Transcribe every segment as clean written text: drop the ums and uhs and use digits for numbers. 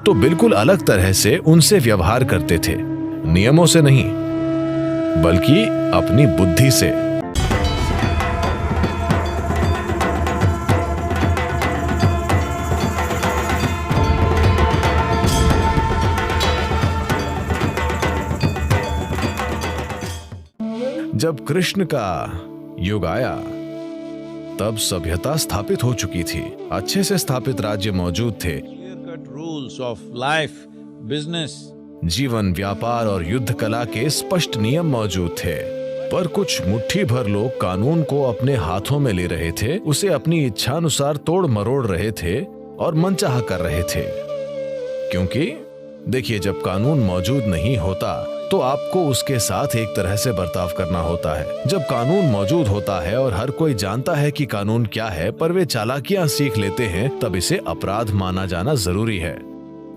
तो बिल्कुल अलग तरह से उनसे व्यवहार करते थे, नियमों से नहीं बल्कि अपनी बुद्धि से। जब कृष्ण का युग आया तब सभ्यता स्थापित हो चुकी थी, अच्छे से स्थापित राज्य मौजूद थे, रूल्स ऑफ लाइफ, बिजनेस, जीवन, व्यापार और युद्ध कला के स्पष्ट नियम मौजूद थे। पर कुछ मुट्ठी भर लोग कानून को अपने हाथों में ले रहे थे, उसे अपनी इच्छानुसार तोड़ मरोड़ रहे थे और मनचाहा कर रहे थे। क्योंकि देखिए, जब कानून मौजूद नहीं होता तो आपको उसके साथ एक तरह से बर्ताव करना होता है। जब कानून मौजूद होता है और हर कोई जानता है कि कानून क्या है, पर वे चालाकियां सीख लेते हैं, तब इसे अपराध माना जाना जरूरी है।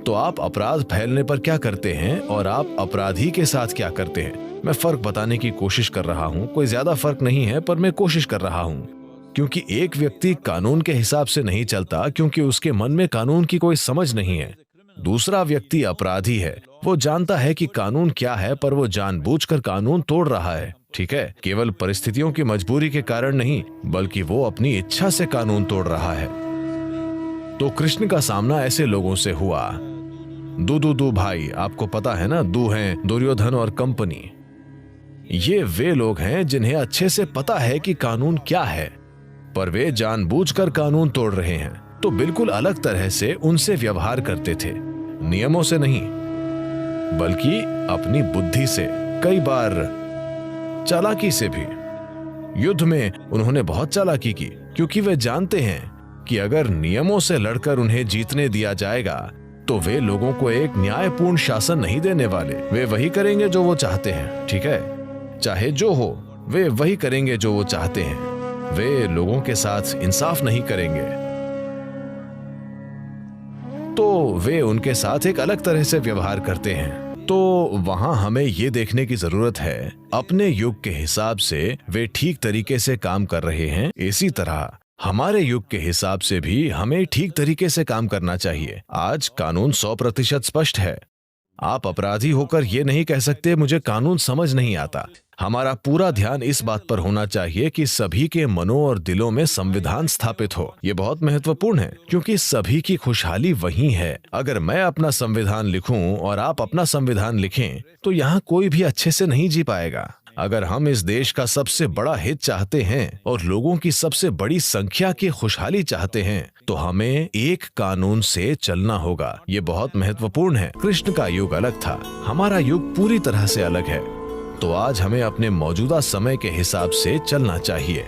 तो आप अपराध फैलने पर क्या करते हैं और आप अपराधी के साथ क्या करते हैं? मैं फर्क बताने की कोशिश कर रहा हूँ। कोई ज्यादा फर्क नहीं है, पर मैं कोशिश कर रहा हूँ। क्योंकि एक व्यक्ति कानून के हिसाब से नहीं चलता क्योंकि उसके मन में कानून की कोई समझ नहीं है। दूसरा व्यक्ति अपराधी है, वो जानता है कि कानून क्या है, पर वो जानबूझकर कानून तोड़ रहा है। ठीक है, केवल परिस्थितियों की मजबूरी के कारण नहीं, बल्कि वो अपनी इच्छा से कानून तोड़ रहा है। तो कृष्ण का सामना ऐसे लोगों से हुआ। दू भाई, आपको पता है ना, दू हैं दुर्योधन और कंपनी। ये वे लोग हैं जिन्हें अच्छे से पता है कि कानून क्या है, पर वे जानबूझकर कानून तोड़ रहे हैं। तो बिल्कुल अलग तरह से उनसे व्यवहार करते थे, नियमों से नहीं बल्कि अपनी बुद्धि से, कई बार चालाकी से भी। युद्ध में उन्होंने बहुत चालाकी की, क्योंकि वे जानते हैं कि अगर नियमों से लड़कर उन्हें जीतने दिया जाएगा तो वे लोगों को एक न्यायपूर्ण शासन नहीं देने वाले। वे वही करेंगे जो वो चाहते हैं। ठीक है, चाहे जो हो, वे वही करेंगे जो वो चाहते हैं। वे लोगों के साथ इंसाफ नहीं करेंगे, तो वे उनके साथ एक अलग तरह से व्यवहार करते हैं। तो वहां हमें ये देखने की जरूरत है, अपने युग के हिसाब से वे ठीक तरीके से काम कर रहे हैं, इसी तरह हमारे युग के हिसाब से भी हमें ठीक तरीके से काम करना चाहिए। आज कानून 100% स्पष्ट है। आप अपराधी होकर ये नहीं कह सकते मुझे कानून समझ नहीं आता। हमारा पूरा ध्यान इस बात पर होना चाहिए कि सभी के मनों और दिलों में संविधान स्थापित हो। ये बहुत महत्वपूर्ण है, क्योंकि सभी की खुशहाली वही है। अगर मैं अपना संविधान लिखूं और आप अपना संविधान लिखें, तो यहाँ कोई भी अच्छे से नहीं जी पाएगा। अगर हम इस देश का सबसे बड़ा हित चाहते हैं और लोगों की सबसे बड़ी संख्या की खुशहाली चाहते हैं, तो हमें एक कानून से चलना होगा। ये बहुत महत्वपूर्ण है। कृष्ण का युग अलग था, हमारा युग पूरी तरह से अलग है। तो आज हमें अपने मौजूदा समय के हिसाब से चलना चाहिए।